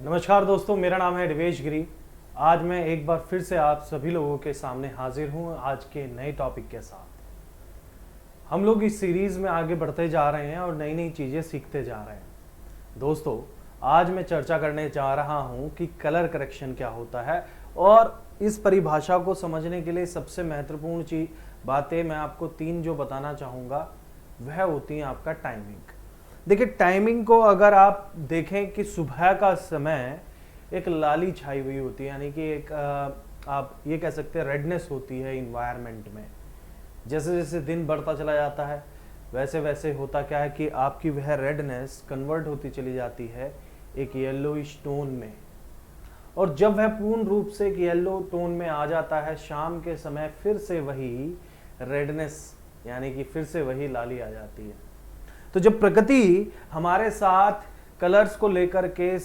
नमस्कार दोस्तों, मेरा नाम है दिवेश गिरी। आज मैं एक बार फिर से आप सभी लोगों के सामने हाजिर हूं आज के नए टॉपिक के साथ। हम लोग इस सीरीज में आगे बढ़ते जा रहे हैं और नई नई चीज़ें सीखते जा रहे हैं। दोस्तों, आज मैं चर्चा करने जा रहा हूं कि कलर करेक्शन क्या होता है, और इस परिभाषा को समझने के लिए सबसे महत्वपूर्ण चीज बातें मैं आपको 3 जो बताना चाहूँगा वह होती हैं आपका टाइमिंग। देखिए, टाइमिंग को अगर आप देखें कि सुबह का समय एक लाली छाई हुई होती है, यानी कि एक आप ये कह सकते हैं रेडनेस होती है इन्वायरमेंट में। जैसे जैसे दिन बढ़ता चला जाता है वैसे वैसे होता क्या है कि आपकी वह रेडनेस कन्वर्ट होती चली जाती है एक येलोइश टोन में, और जब वह पूर्ण रूप से एक येलो टोन में आ जाता है शाम के समय फिर से वही रेडनेस यानी कि फिर से वही लाली आ जाती है। तो जब प्रकृति हमारे साथ कलर्स को लेकर के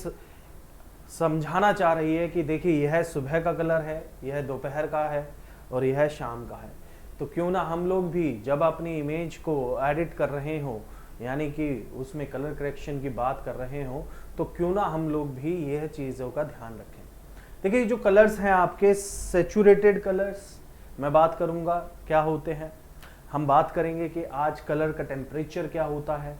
समझाना चाह रही है कि देखिए यह सुबह का कलर है, यह दोपहर का है और यह शाम का है, तो क्यों ना हम लोग भी जब अपनी इमेज को एडिट कर रहे हो यानी कि उसमें कलर करेक्शन की बात कर रहे हो, तो क्यों ना हम लोग भी यह चीज़ों का ध्यान रखें। देखिए, जो कलर्स हैं आपके सैचुरेटेड कलर्स मैं बात करूंगा क्या होते हैं। हम बात करेंगे कि आज कलर का टेम्परेचर क्या होता है,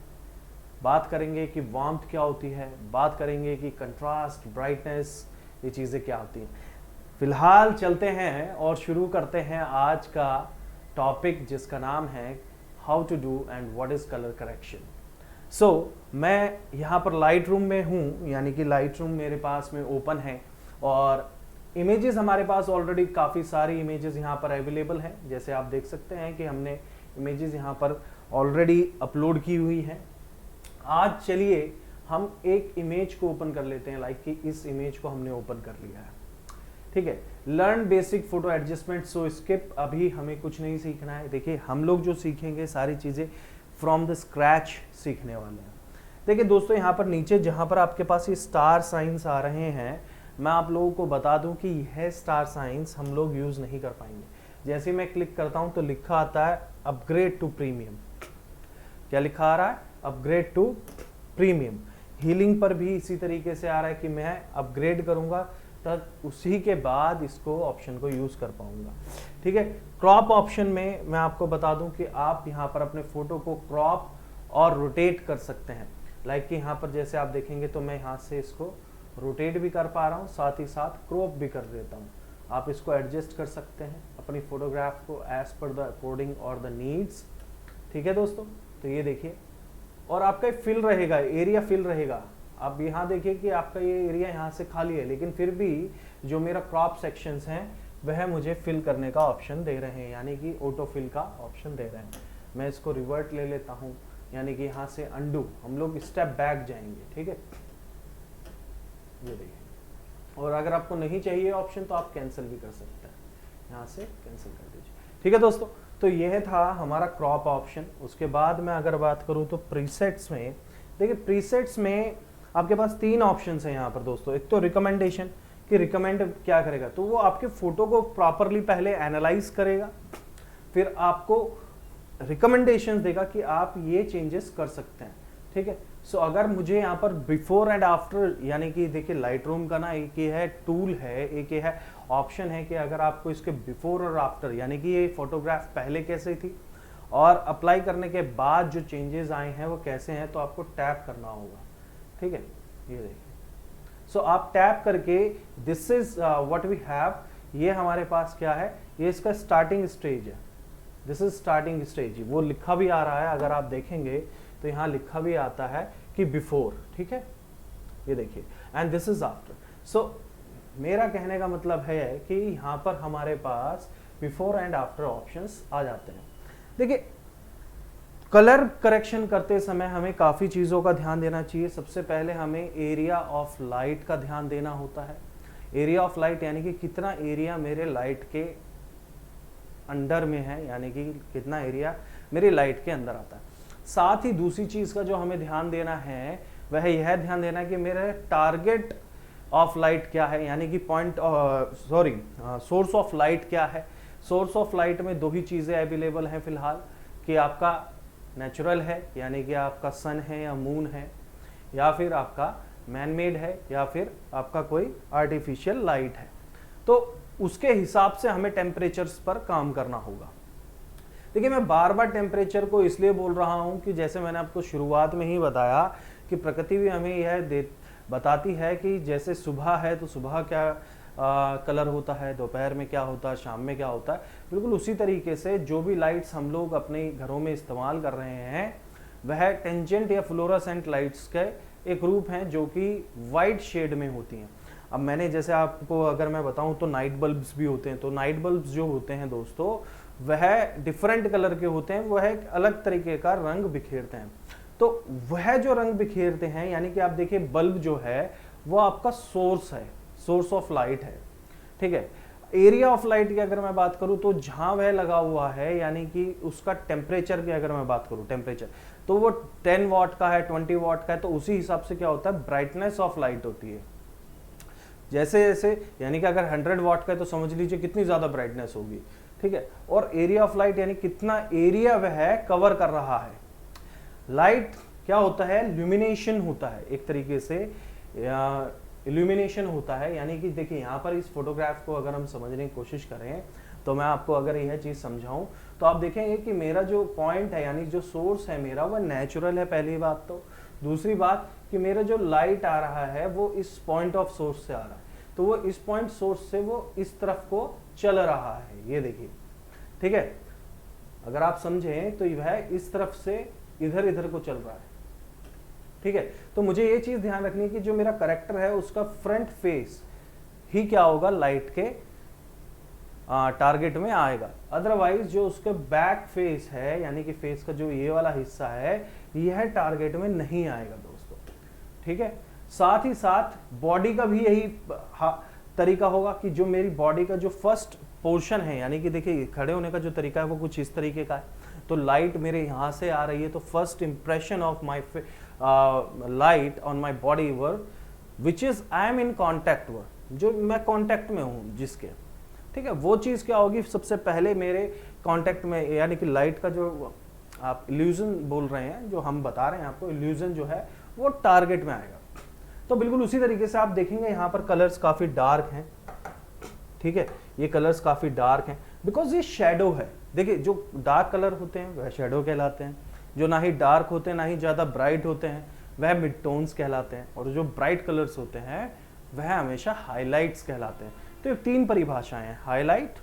बात करेंगे कि वार्मथ क्या होती है, बात करेंगे कि कंट्रास्ट, ब्राइटनेस, ये चीज़ें क्या होती हैं। फिलहाल चलते हैं और शुरू करते हैं आज का टॉपिक जिसका नाम है how to do and what is colour correction. मैं यहाँ पर लाइट रूम में हूँ, यानी कि लाइट रूम मेरे पास में ओपन है और इमेजेस हमारे पास ऑलरेडी काफ़ी सारी इमेजेस यहाँ पर अवेलेबल हैं। जैसे आप देख सकते हैं कि हमने इमेजेस यहाँ पर ऑलरेडी अपलोड की हुई हैं। आज चलिए हम एक इमेज को ओपन कर लेते हैं, लाइक कि इस इमेज को हमने ओपन कर लिया है, ठीक है। लर्न बेसिक फोटो एडजस्टमेंट, सो स्किप। अभी हमें कुछ नहीं सीखना है। देखिए, हम लोग जो सीखेंगे सारी चीज़ें फ्रॉम द स्क्रैच सीखने वाले हैं। देखिए दोस्तों, यहाँ पर नीचे जहाँ पर आपके पास ये स्टार साइंस आ रहे हैं, मैं आप लोगों को बता दूं कि यह स्टार साइंस हम लोग यूज़ नहीं कर पाएंगे। जैसे मैं क्लिक करता हूं तो लिखा आता है अपग्रेड टू प्रीमियम। क्या लिखा आ रहा है? Upgrade to premium. हीलिंग पर भी इसी तरीके से आ रहा है कि मैं अपग्रेड करूंगा तब उसी के बाद इसको ऑप्शन को यूज़ कर पाऊंगा, ठीक है। क्रॉप ऑप्शन में मैं आपको बता दूं कि आप यहाँ पर अपने फोटो को क्रॉप और रोटेट कर सकते हैं। लाइक कि यहाँ पर जैसे आप देखेंगे तो मैं यहाँ से इसको रोटेट भी कर पा रहा हूँ, साथ ही साथ क्रॉप भी कर देता हूँ। आप इसको एडजस्ट कर सकते हैं अपनी फोटोग्राफ को एज पर द अकॉर्डिंग और द नीड्स, ठीक है दोस्तों। तो ये देखिए, और आपका फिल रहेगा, एरिया फिल रहेगा। आप यहाँ देखिए कि आपका ये एरिया यहाँ से खाली है, लेकिन फिर भी जो मेरा क्रॉप सेक्शंस हैं वह मुझे फिल करने का ऑप्शन दे रहे हैं, यानी कि ऑटो फिल का ऑप्शन दे रहे हैं। मैं इसको रिवर्ट ले लेता हूँ, यानी कि यहाँ से अंडू, हम लोग स्टेप बैक जाएंगे, ठीक है। ये देखिए, और अगर आपको नहीं चाहिए ऑप्शन तो आप कैंसिल भी कर सकते हैं, यहाँ से कैंसिल कर दीजिए, ठीक है दोस्तों। तो यह था हमारा क्रॉप ऑप्शन। उसके बाद मैं अगर बात करूँ तो प्रीसेट्स में, देखिए प्रीसेट्स में आपके पास 3 ऑप्शन हैं यहाँ पर दोस्तों। एक तो रिकमेंडेशन, कि रिकमेंड क्या करेगा, तो वो आपके फोटो को प्रॉपरली पहले एनालाइज करेगा, फिर आपको रिकमेंडेशन देगा कि आप ये चेंजेस कर सकते हैं, ठीक है। सो अगर मुझे यहाँ पर बिफोर एंड आफ्टर, यानी कि देखिए लाइट रूम का ना एक ये है टूल है, एक ये है ऑप्शन है कि अगर आपको इसके बिफोर और आफ्टर, यानी कि ये फोटोग्राफ पहले कैसे थी और अप्लाई करने के बाद जो चेंजेस आए हैं वो कैसे हैं, तो आपको टैप करना होगा, ठीक है। ये देखिए, सो आप टैप करके this is what we have, ये हमारे पास क्या है, ये इसका स्टार्टिंग स्टेज है। दिस इज स्टार्टिंग स्टेज, वो लिखा भी आ रहा है, अगर आप देखेंगे तो यहाँ लिखा भी आता है कि बिफोर, ठीक है। ये देखिए, एंड दिस इज आफ्टर। सो मेरा कहने का मतलब है कि यहाँ पर हमारे पास बिफोर एंड आफ्टर ऑप्शंस आ जाते हैं। देखिए, कलर करेक्शन करते समय हमें काफ़ी चीज़ों का ध्यान देना चाहिए। सबसे पहले हमें एरिया ऑफ लाइट का ध्यान देना होता है। एरिया ऑफ लाइट यानी कि कितना एरिया मेरे लाइट के अंडर में है, यानी कि कितना एरिया मेरी लाइट के अंदर आता है। साथ ही दूसरी चीज़ का जो हमें ध्यान देना है वह यह ध्यान देना है कि मेरा टारगेट ऑफ लाइट क्या है, यानी कि सोर्स ऑफ लाइट क्या है। सोर्स ऑफ लाइट में 2 ही चीज़ें अवेलेबल हैं फिलहाल, कि आपका नेचुरल है यानी कि आपका सन है या मून है, या फिर आपका मैन मेड है या फिर आपका कोई आर्टिफिशियल लाइट है, तो उसके हिसाब से हमें टेम्परेचर्स पर काम करना होगा। देखिए मैं बार बार टेम्परेचर को इसलिए बोल रहा हूं कि जैसे मैंने आपको शुरुआत में ही बताया कि प्रकृति भी हमें यह बताती है कि जैसे सुबह है तो सुबह क्या कलर होता है, दोपहर में क्या होता है, शाम में क्या होता है। बिल्कुल उसी तरीके से जो भी लाइट्स हम लोग अपने घरों में इस्तेमाल कर रहे हैं वह टेंजेंट या फ्लोरोसेंट लाइट्स के एक रूप हैं जो कि वाइट शेड में होती हैं। अब मैंने जैसे आपको अगर मैं बताऊं तो नाइट बल्ब्स भी होते हैं, तो नाइट बल्ब्स जो होते हैं दोस्तों वह डिफरेंट कलर के होते हैं, वह एक अलग तरीके का रंग बिखेरते हैं। तो वह जो रंग बिखेरते हैं यानी कि आप देखिए बल्ब जो है वो आपका सोर्स है, सोर्स ऑफ लाइट है, ठीक है। एरिया ऑफ लाइट की अगर मैं बात करूं तो जहां वह लगा हुआ है यानी कि उसका टेम्परेचर की अगर मैं बात करूं टेम्परेचर, तो वो 10 वाट का है, 20 वाट का है, तो उसी हिसाब से क्या होता है ब्राइटनेस ऑफ लाइट होती है। जैसे जैसे यानी कि अगर 100 वाट का है तो समझ लीजिए कितनी ज्यादा ब्राइटनेस होगी, ठीक है। और एरिया ऑफ लाइट यानी कितना एरिया वह कवर कर रहा है। लाइट क्या होता है, ल्यूमिनेशन होता है एक तरीके से, इल्यूमिनेशन होता है। यानी कि देखिए यहाँ पर इस फोटोग्राफ को अगर हम समझने की कोशिश करें तो मैं आपको अगर यह चीज समझाऊं तो आप देखेंगे कि मेरा जो पॉइंट है यानी जो सोर्स है मेरा वह नेचुरल है, पहली बात। तो दूसरी बात कि मेरा जो लाइट आ रहा है वो इस पॉइंट ऑफ सोर्स से आ रहा है, तो वो इस पॉइंट सोर्स से वो इस तरफ को चल रहा है, ये देखिए, ठीक है। अगर आप समझें तो वह इस तरफ से इधर इधर को चल रहा है, ठीक है। तो मुझे ये चीज ध्यान रखनी है कि जो मेरा करेक्टर है उसका फ्रंट फेस ही क्या होगा, लाइट के टारगेट में आएगा। अदरवाइज जो उसके बैक फेस है यानी कि फेस का जो ये वाला हिस्सा है यह टारगेट में नहीं आएगा दोस्तों, ठीक है। साथ ही साथ बॉडी का भी यही तरीका होगा कि जो मेरी बॉडी का जो फर्स्ट पोर्शन है यानी कि देखिए खड़े होने का जो तरीका है वो कुछ इस तरीके का है। तो लाइट मेरे यहाँ से आ रही है तो first impression of my light on my body where which is I am in contact where, जो मैं कॉन्टैक्ट में हूँ जिसके, ठीक है, वो चीज क्या होगी सबसे पहले मेरे कांटेक्ट में, यानी कि लाइट का जो आप इल्यूजन बोल रहे हैं, जो हम बता रहे हैं आपको इल्यूजन जो है वो टारगेट में आएगा। तो बिल्कुल उसी तरीके से आप देखेंगे यहाँ पर कलर्स काफी डार्क हैं, ठीक है, ये कलर्स काफी डार्क हैं बिकॉज ये शेडो है। देखिए जो डार्क कलर होते हैं वह शेडो कहलाते हैं, जो ना ही डार्क होते हैं ना ही ज्यादा ब्राइट होते हैं वह मिड टोन्स कहलाते हैं, और जो ब्राइट कलर्स होते हैं वह हमेशा हाईलाइट्स कहलाते हैं। तो ये तीन परिभाषाएं हैं, हाईलाइट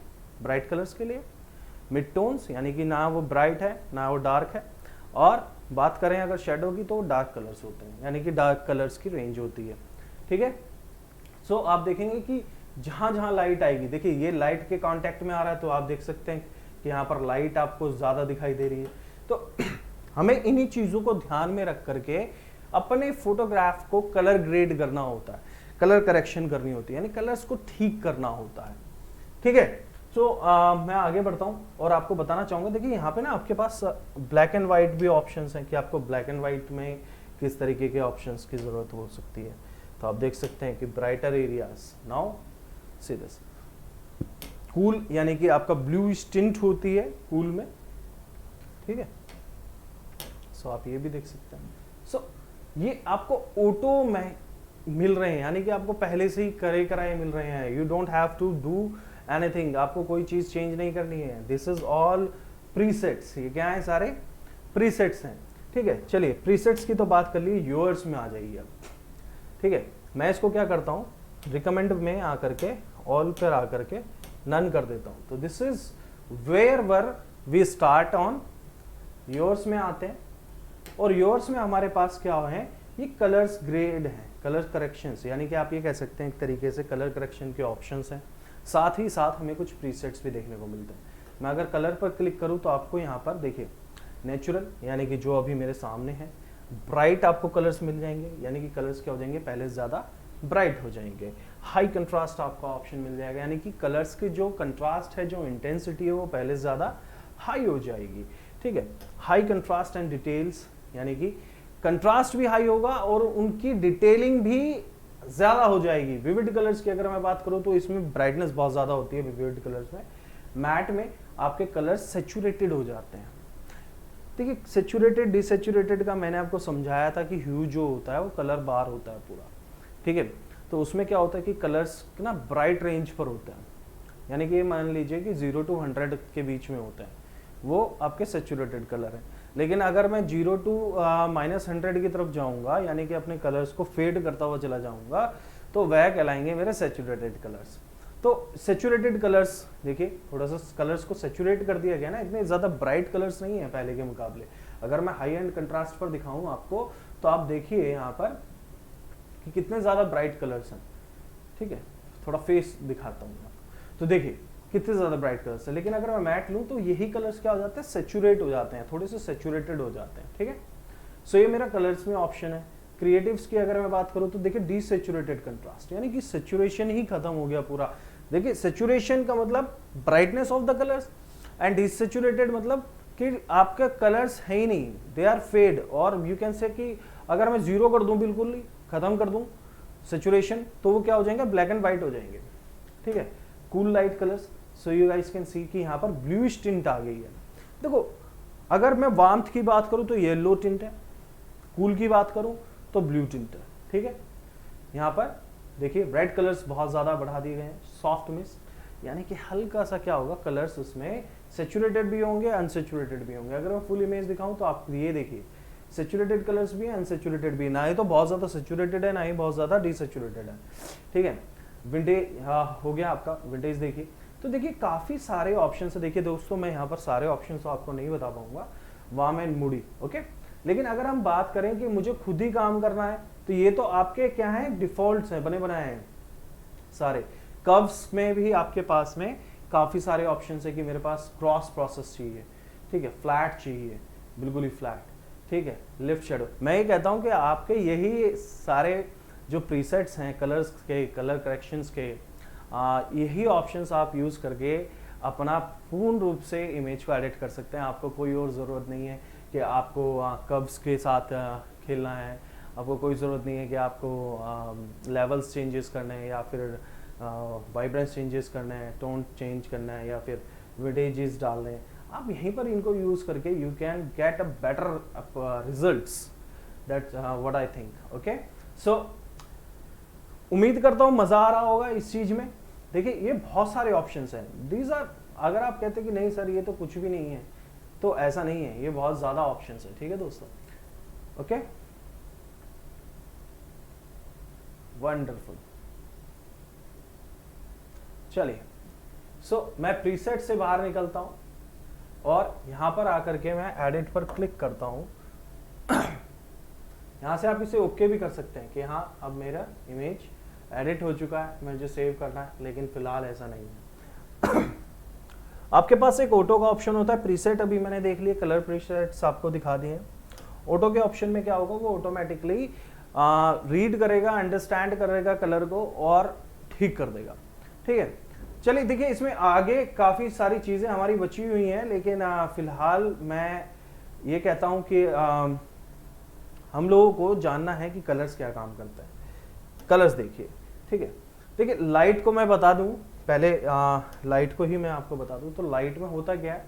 ब्राइट कलर्स के लिए, मिड टोन्स यानी कि ना वो ब्राइट है ना वो डार्क है, और बात करें अगर शेडो की तो डार्क कलर्स होते हैं यानी कि डार्क कलर्स की रेंज होती है, ठीक है। सो आप देखेंगे कि जहां जहां लाइट आएगी, देखिए ये लाइट के कांटेक्ट में आ रहा है तो आप देख सकते हैं कि यहाँ पर लाइट आपको ज्यादा दिखाई दे रही है। तो हमें इन्हीं चीजों को ध्यान में रख करके अपने फोटोग्राफ को कलर ग्रेड करना होता है, कलर करेक्शन करनी होती है, यानी कलर्स को ठीक करना होता है, ठीक है। तो मैं आगे बढ़ता हूँ और आपको बताना चाहूंगा, देखिए यहाँ पे ना आपके पास ब्लैक एंड व्हाइट भी ऑप्शंस हैं कि आपको ब्लैक एंड व्हाइट में किस तरीके के ऑप्शंस की जरूरत हो सकती है। तो आप देख सकते हैं कि brighter areas, now see this cool, यानी कि आपका ब्लू टिंट होती है कूल में, ठीक है। सो आप ये भी देख सकते हैं। सो ये आपको ऑटो में मिल रहे हैं यानी कि आपको पहले से ही करे कराए मिल रहे हैं, you don't have to do anything, आपको कोई चीज चेंज नहीं करनी है, दिस इज ऑल प्रीसेट्स। ये क्या है, सारे प्रीसेट्स हैं, ठीक है। चलिए प्रीसेट्स की तो बात कर ली, योर्स में आ जाइए अब, ठीक है। मैं इसको क्या करता हूँ, रिकमेंड में आकर के ऑल पर आकर के नन कर देता हूँ। तो this is where were we start on, yours में आते हैं और योर्स में हमारे पास क्या है, ये कलर्स ग्रेड है, कलर करेक्शंस, यानी कि आप ये कह सकते हैं एक तरीके से कलर करेक्शन के ऑप्शंस हैं। साथ ही साथ हमें कुछ प्रीसेट्स भी देखने को मिलते हैं। मैं अगर कलर पर क्लिक करूं तो आपको यहाँ पर देखिए नेचुरल यानी कि जो अभी मेरे सामने है, ब्राइट आपको कलर्स मिल जाएंगे यानी कि कलर्स क्या हो जाएंगे, पहले से ज़्यादा ब्राइट हो जाएंगे। हाई कंट्रास्ट आपका ऑप्शन मिल जाएगा यानी कि कलर्स की जो कंट्रास्ट है, जो इंटेंसिटी है वो पहले से ज़्यादा हाई हो जाएगी, ठीक है। हाई कंट्रास्ट एंड डिटेल्स यानी कि कंट्रास्ट भी हाई होगा और उनकी डिटेलिंग भी ज्यादा हो जाएगी। विविड कलर्स की अगर मैं बात करूं तो इसमें ब्राइटनेस बहुत ज्यादा होती है विविड कलर्स में। मैट में आपके कलर्स सैचुरेटेड हो जाते हैं। देखिए सैचुरेटेड डिसैचुरेटेड का मैंने आपको समझाया था कि ह्यू जो होता है वो कलर बार होता है पूरा, ठीक है। तो उसमें क्या होता है कि कलर्स ना ब्राइट रेंज पर होते हैं, यानी कि मान लीजिए कि 0 to 100 के बीच में होते हैं, वो आपके सेचुरेटेड कलर हैं। लेकिन अगर मैं 0 to -100 की तरफ जाऊंगा, यानी कि अपने कलर्स को फेड करता हुआ चला जाऊंगा, तो वह कहलाएंगे मेरे सेचुरेटेड कलर्स। तो सेचुरेटेड कलर्स देखिए, थोड़ा सा कलर्स को सेचुरेट कर दिया गया ना, इतने ज़्यादा ब्राइट कलर्स नहीं है पहले के मुकाबले। अगर मैं हाई एंड कंट्रास्ट पर दिखाऊं आपको, तो आप देखिए यहाँ पर कि कितने ज़्यादा ब्राइट कलर्स हैं। ठीक है, थोड़ा फेस दिखाता हूँ, तो देखिए कितने ज़्यादा ब्राइट कलर्स है। लेकिन अगर मैं मैट लूँ तो यही कलर्स क्या हो जाते हैं, सेचुरेट हो जाते हैं, थोड़े से सेचुरेटेड हो जाते हैं। ठीक है, सो ये मेरा कलर्स में ऑप्शन है। क्रिएटिव्स की अगर मैं बात करूँ तो देखिए डीसेचुरेटेड कंट्रास्ट, यानी कि सेचुरेशन ही खत्म हो गया पूरा। देखिए सेचुरेशन का मतलब brightness of the colours, and desaturated मतलब कि आपके कलर्स है ही नहीं, दे आर फेड। और यू कैन से कि अगर मैं 0 कर दूं, बिल्कुल ही खत्म कर दूं सेचुरेशन, तो वो क्या हो जाएंगे, ब्लैक एंड व्हाइट हो जाएंगे। ठीक है, cool light colours, so you guys can see कि यहाँ पर ब्लूइश टिंट आ गई है। देखो अगर मैं वार्मथ की बात करूं तो येलो टिंट है, कूल की बात करूं तो ब्लू टिंट है। ठीक है, यहाँ पर देखिए रेड कलर्स बहुत ज़्यादा बढ़ा दिए गए हैं, सॉफ्ट मिस्ट, यानी कि हल्का सा क्या होगा, कलर्स उसमें सेचुरेटेड भी होंगे, अनसेचुरेटेड भी होंगे। अगर मैं फुल इमेज दिखाऊं तो आप ये देखिए, सेचुरेटेड कलर्स भी हैं, अनसेचुरेटेड भी है, ना ही तो बहुत ज़्यादा सेचुरेटेड है, ना ही बहुत ज़्यादा डीसेचुरेटेड है। ठीक है, विंटेज हो गया आपका, विंटेज देखिए। तो देखिए काफ़ी सारे ऑप्शन है। देखिए दोस्तों, मैं यहाँ पर सारे ऑप्शन तो आपको नहीं बता पाऊंगा, वार्म एंड मूडी, ओके। लेकिन अगर हम बात करें कि मुझे खुद ही काम करना है, तो ये तो आपके क्या है, डिफॉल्ट्स हैं, बने बनाए हैं सारे। कर्व्स में भी आपके पास में काफ़ी सारे ऑप्शन है कि मेरे पास क्रॉस प्रोसेस चाहिए, ठीक है, फ्लैट चाहिए, बिल्कुल ही फ्लैट, ठीक है, लिफ्ट शेडो। मैं ये कहता हूँ कि आपके यही सारे जो प्रीसेट्स हैं कलर्स के, कलर करेक्शंस के, यही ऑप्शंस आप यूज़ करके अपना पूर्ण रूप से इमेज को एडिट कर सकते हैं। आपको कोई और ज़रूरत नहीं है कि आपको कर्व्स के साथ खेलना है, आपको कोई ज़रूरत नहीं है कि आपको लेवल्स चेंजेस करने हैं, या फिर वाइब्रेंस चेंजेस करना है, टोन चेंज करना है, या फिर विडेजेस डालने हैं। आप यहीं पर इनको यूज़ करके you can get a better results, that's what I think. Okay, so उम्मीद करता हूँ मज़ा आ रहा होगा इस चीज़ में। देखिए ये बहुत सारे ऑप्शंस हैं, दीज आर, अगर आप कहते हैं कि नहीं सर ये तो कुछ भी नहीं है, तो ऐसा नहीं है, ये बहुत ज़्यादा ऑप्शंस है। ठीक है दोस्तों, ओके, वंडरफुल। चलिए, सो मैं प्रीसेट से बाहर निकलता हूं और यहां पर आकर के मैं एडिट पर क्लिक करता हूं। यहां से आप इसे ओके भी कर सकते हैं कि हाँ अब मेरा इमेज एडिट हो चुका है, मुझे सेव करना है, लेकिन फिलहाल ऐसा नहीं है। आपके पास एक ऑटो का ऑप्शन होता है, प्रीसेट अभी मैंने देख लिया, कलर प्रीसेट्स आपको दिखा दिए। ऑटो के ऑप्शन में क्या होगा, वो ऑटोमेटिकली रीड करेगा, अंडरस्टैंड करेगा कलर को और ठीक कर देगा। ठीक है, चलिए देखिए इसमें आगे काफ़ी सारी चीज़ें हमारी बची हुई हैं, लेकिन फिलहाल मैं ये कहता हूँ कि हम लोगों को जानना है कि कलर्स क्या काम करते हैं। कलर्स देखिए, ठीक है, देखिए लाइट को मैं बता दूँ पहले, लाइट को ही मैं आपको बता दूँ। तो लाइट में होता क्या है,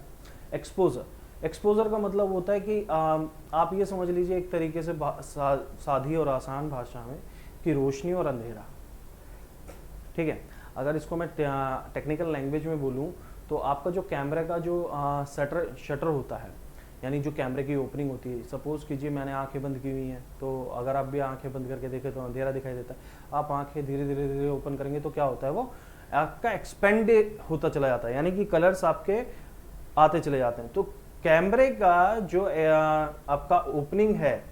एक्सपोजर। एक्सपोजर का मतलब होता है कि आप ये समझ लीजिए एक तरीके से सादी और आसान भाषा में कि रोशनी और अंधेरा। ठीक है, अगर इसको मैं टेक्निकल लैंग्वेज में बोलूँ तो आपका जो कैमरे का जो शटर होता है, यानी जो कैमरे की ओपनिंग होती है, सपोज कीजिए मैंने आंखें बंद की हुई हैं, तो अगर आप भी आंखें बंद करके देखें तो अंधेरा दिखाई देता है। आप आंखें धीरे धीरे धीरे ओपन करेंगे तो क्या होता है, वो आपका एक्सपेंड होता चला जाता है, यानी कि कलर्स आपके आते चले जाते हैं। तो कैमरे का जो आपका ओपनिंग है,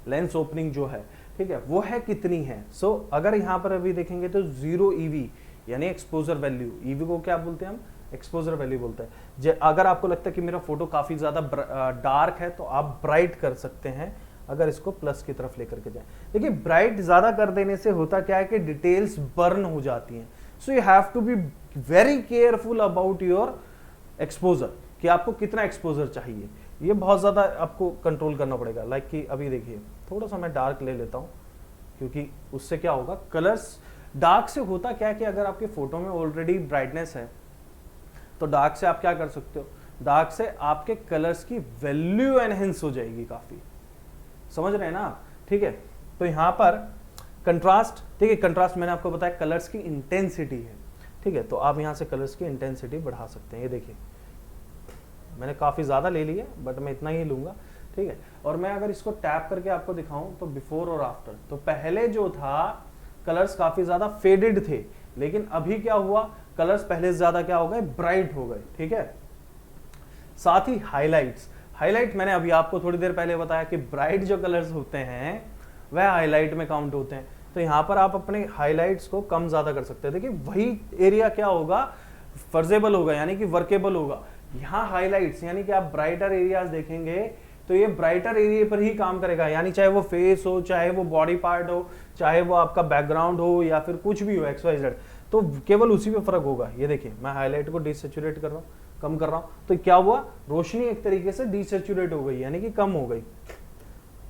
लेंस ओपनिंग जो है, ठीक है, वो है कितनी है। सो अगर यहाँ पर अभी देखेंगे तो 0 EV यानी एक्सपोजर वैल्यू, EV को क्या बोलते हैं हम, एक्सपोजर वैल्यू बोलते हैं। अगर आपको लगता है कि मेरा फोटो काफी ज्यादा डार्क है तो आप ब्राइट कर सकते हैं, अगर इसको प्लस की तरफ लेकर के जाए। देखिए ब्राइट ज्यादा कर देने से होता क्या है कि डिटेल्स बर्न हो जाती हैं। So you have to be very careful about your exposure, कि आपको कितना एक्सपोजर चाहिए, ये बहुत ज़्यादा आपको कंट्रोल करना पड़ेगा। लाइक कि अभी देखिए थोड़ा सा मैं डार्क ले लेता हूँ, क्योंकि उससे क्या होगा, कलर्स डार्क से होता क्या है कि अगर आपके फोटो में ऑलरेडी ब्राइटनेस है तो डार्क से आप क्या कर सकते हो, डार्क से आपके कलर्स की वैल्यू एनहेंस हो जाएगी काफ़ी, समझ रहे हैं ना आप। ठीक है, तो यहाँ पर कंट्रास्ट, ठीक है, कंट्रास्ट मैंने आपको बताया कलर्स की इंटेंसिटी है, ठीक है, तो आप यहाँ से कलर्स की इंटेंसिटी बढ़ा सकते हैं। ये देखिए मैंने काफ़ी ज़्यादा ले लिया बट मैं इतना ही लूँगा, ठीक है। और मैं अगर इसको टैप करके आपको दिखाऊं तो बिफोर और आफ्टर, तो पहले जो था कलर्स काफ़ी ज़्यादा फेडेड थे, लेकिन अभी क्या हुआ, कलर्स पहले से ज़्यादा क्या हो गए, ब्राइट हो गए, ठीक है। साथ ही हाईलाइट्स, हाईलाइट मैंने अभी आपको थोड़ी देर पहले बताया कि ब्राइट जो कलर्स होते हैं वह हाईलाइट में काउंट होते हैं, तो यहाँ पर आप अपने हाईलाइट्स को कम ज़्यादा कर सकते हैं। देखिए वही एरिया क्या होगा, फर्जेबल होगा, यानी कि वर्केबल होगा। यहाँ हाईलाइट्स यानी कि आप ब्राइटर एरियाज देखेंगे तो ये ब्राइटर एरिया पर ही काम करेगा, यानी चाहे वो फेस हो, चाहे वो बॉडी पार्ट हो, चाहे वो आपका बैकग्राउंड हो या फिर कुछ भी हो XYZ, तो केवल उसी पे फर्क होगा। ये देखिए मैं हाईलाइट को डिसैचुरेट कर रहा हूँ, कम कर रहा हूँ, तो क्या हुआ, रोशनी एक तरीके से डिसैचुरेट हो गई, यानी कि कम हो गई,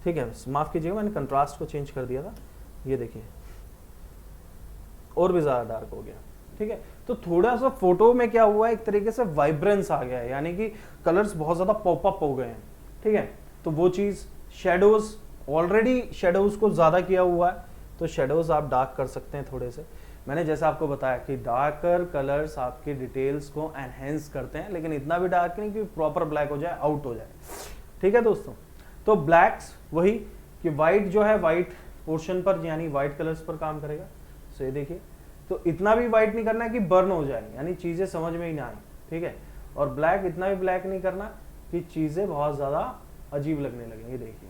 ठीक है। माफ कीजिएगा मैंने कंट्रास्ट को चेंज कर दिया था, ये देखिए और भी ज्यादा डार्क हो गया, ठीक है। तो थोड़ा सा फोटो में क्या हुआ है, एक तरीके से वाइब्रेंस आ गया है, यानी कि कलर्स बहुत ज्यादा पॉपअप हो गए हैं, ठीक है। तो वो चीज, शेडोज, ऑलरेडी शेडोज को ज्यादा किया हुआ है, तो शेडोज आप डार्क कर सकते हैं थोड़े से। मैंने जैसा आपको बताया कि डार्कर कलर्स आपके डिटेल्स को एनहेंस करते हैं, लेकिन इतना भी डार्क नहीं कि प्रॉपर ब्लैक हो जाए, आउट हो जाए, ठीक है दोस्तों। तो ब्लैक्स वही कि व्हाइट जो है व्हाइट पोर्शन पर यानी व्हाइट कलर्स पर काम करेगा। सो ये देखिए, तो इतना भी व्हाइट नहीं करना है कि बर्न हो जाए, यानी चीजें समझ में ही ना आए, ठीक है। और ब्लैक इतना भी ब्लैक नहीं करना कि चीजें बहुत ज्यादा अजीब लगने लगे, ये देखिए,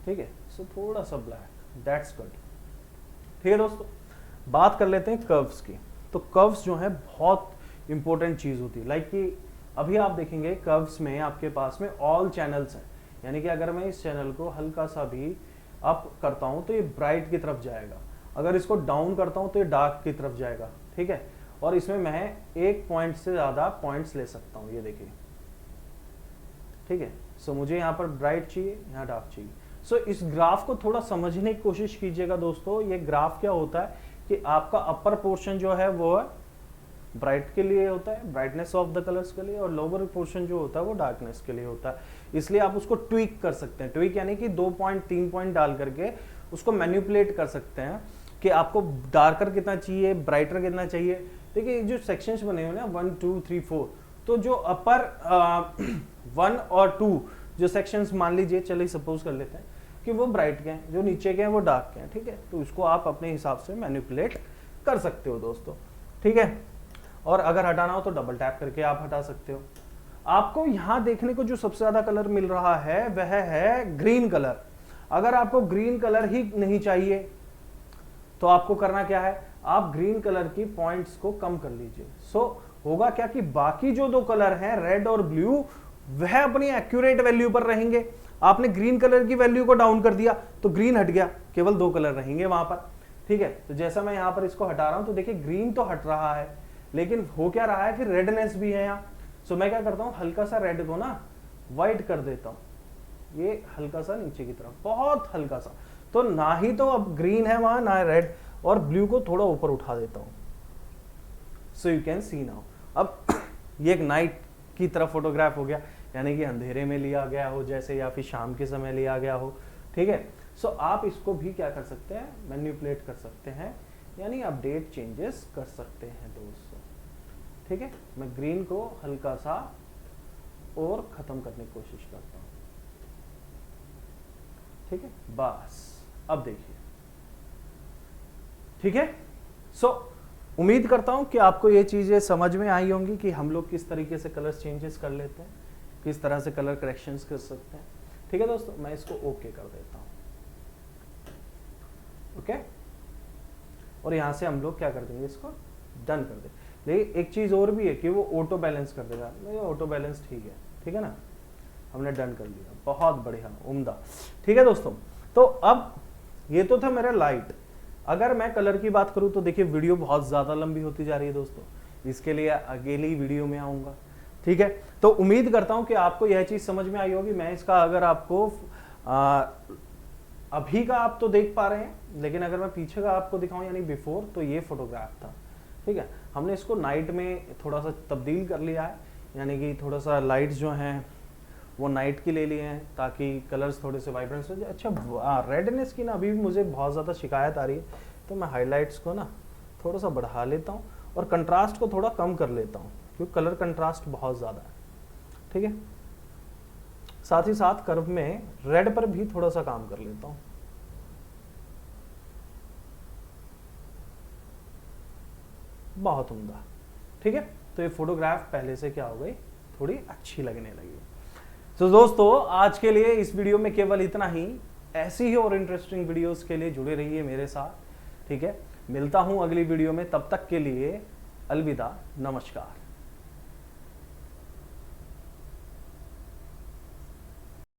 ठीक है। सो थोड़ा सा ब्लैक, दैट्स गुड, ठीक है दोस्तों। बात कर लेते हैं कर्व्स की। तो कर्व्स जो है बहुत इंपॉर्टेंट चीज होती है, लाइक कि अभी आप देखेंगे कर्व्स में आपके पास में ऑल चैनल्स हैं, यानी कि अगर मैं इस चैनल को हल्का सा भी अप करता हूं तो ये ब्राइट की तरफ जाएगा, अगर इसको डाउन करता हूं तो ये डार्क की तरफ जाएगा, ठीक है। और इसमें मैं एक पॉइंट से ज्यादा पॉइंट्स ले सकता हूं, ये देखिए, ठीक है। सो मुझे यहाँ पर ब्राइट चाहिए, यहाँ डार्क चाहिए। सो इस ग्राफ को थोड़ा समझने की कोशिश कीजिएगा दोस्तों। ये ग्राफ क्या होता है कि आपका अपर पोर्शन जो है वो ब्राइट के लिए होता है, ब्राइटनेस ऑफ द कलर्स के लिए, और लोअर पोर्शन जो होता है वो डार्कनेस के लिए होता है। इसलिए आप उसको ट्विक कर सकते हैं, ट्विक यानी कि 2 पॉइंट 3 पॉइंट डाल करके उसको मैनिपुलेट कर सकते हैं कि आपको डार्कर कितना चाहिए, ब्राइटर कितना चाहिए। देखिए जो सेक्शंस बने हुए ना 1 2 3 4, तो जो अपर 1 और 2 जो सेक्शंस मान लीजिए, चलिए सपोज कर लेते हैं कि वो ब्राइट के हैं, जो नीचे के हैं वो डार्क के हैं, ठीक है। तो उसको आप अपने हिसाब से मैनिपुलेट कर सकते हो दोस्तों, ठीक है। और अगर हटाना हो तो डबल टैप करके आप हटा सकते हो। आपको यहां देखने को जो सबसे ज्यादा कलर मिल रहा है वह है ग्रीन कलर। अगर आपको ग्रीन कलर ही नहीं चाहिए तो आपको करना क्या है, आप ग्रीन कलर की पॉइंट्स को कम कर लीजिए। सो होगा क्या कि बाकी जो 2 कलर हैं रेड और ब्लू, वह अपनी एक्यूरेट वैल्यू पर रहेंगे। आपने ग्रीन कलर की वैल्यू को डाउन कर दिया तो ग्रीन हट गया, केवल 2 कलर रहेंगे वहां पर, ठीक है। तो जैसा मैं यहां पर इसको हटा रहा हूं तो देखिए ग्रीन तो हट रहा है, लेकिन हो क्या रहा है कि रेडनेस भी है यहाँ। सो मैं क्या करता हूँ, हल्का सा रेड को ना व्हाइट कर देता हूँ, ये हल्का सा नीचे की तरफ, बहुत हल्का सा, तो ना ही तो अब ग्रीन है वहां ना रेड, और ब्लू को थोड़ा ऊपर उठा देता हूँ। So you can see now. अब ये एक नाइट की तरफ फोटोग्राफ हो गया, यानी कि अंधेरे में लिया गया हो जैसे, या फिर शाम के समय लिया गया हो, ठीक है। सो आप इसको भी क्या कर सकते हैं, मैनिपुलेट कर सकते हैं, यानी अपडेट चेंजेस कर सकते हैं दोस्तों, ठीक है। मैं ग्रीन को हल्का सा और खत्म करने की कोशिश करता हूं, ठीक है। बस अब देखिए, ठीक है। सो उम्मीद करता हूं कि आपको ये चीजें समझ में आई होंगी कि हम लोग किस तरीके से कलर चेंजेस कर लेते हैं, किस तरह से कलर करेक्शंस कर सकते हैं, ठीक है दोस्तों। मैं इसको ओके कर देता हूं, ओके। और यहां से हम लोग क्या कर देंगे, इसको डन कर देंगे। लेकिन एक चीज और भी है कि वो ऑटो बैलेंस कर देगा, ऑटो बैलेंस ठीक है ना, हमने डन कर लिया, बहुत बढ़िया, उम्दा, ठीक है दोस्तों। तो अब ये तो था मेरा लाइट। अगर मैं कलर की बात करूं तो देखिए वीडियो बहुत ज्यादा लंबी होती जा रही है दोस्तों, इसके लिए अकेली वीडियो में आऊंगा, ठीक है। तो उम्मीद करता हूं कि आपको यह चीज समझ में आई होगी। मैं इसका अगर आपको अभी का आप तो देख पा रहे हैं, लेकिन अगर मैं पीछे का आपको दिखाऊं यानी बिफोर, तो ये फोटोग्राफ था, ठीक है। हमने इसको नाइट में थोड़ा सा तब्दील कर लिया है, यानी कि थोड़ा सा लाइट्स जो हैं वो नाइट की ले लिए हैं ताकि कलर्स थोड़े से वाइब्रेंट हो जाए। अच्छा रेडनेस की ना अभी भी मुझे बहुत ज़्यादा शिकायत आ रही है, तो मैं हाईलाइट्स को ना थोड़ा सा बढ़ा लेता हूँ और कंट्रास्ट को थोड़ा कम कर लेता हूँ क्योंकि कलर कंट्रास्ट बहुत ज़्यादा है। ठीक है, साथ ही साथ कर्व में रेड पर भी थोड़ा सा काम कर लेता हूँ। बहुत उम्दा। ठीक है, तो ये फोटोग्राफ पहले से क्या हो गई, थोड़ी अच्छी लगने लगी। तो दोस्तों आज के लिए इस वीडियो में केवल इतना ही। ऐसी ही और इंटरेस्टिंग वीडियोस के लिए जुड़े रहिए मेरे साथ। ठीक है, मिलता हूं अगली वीडियो में, तब तक के लिए अलविदा, नमस्कार।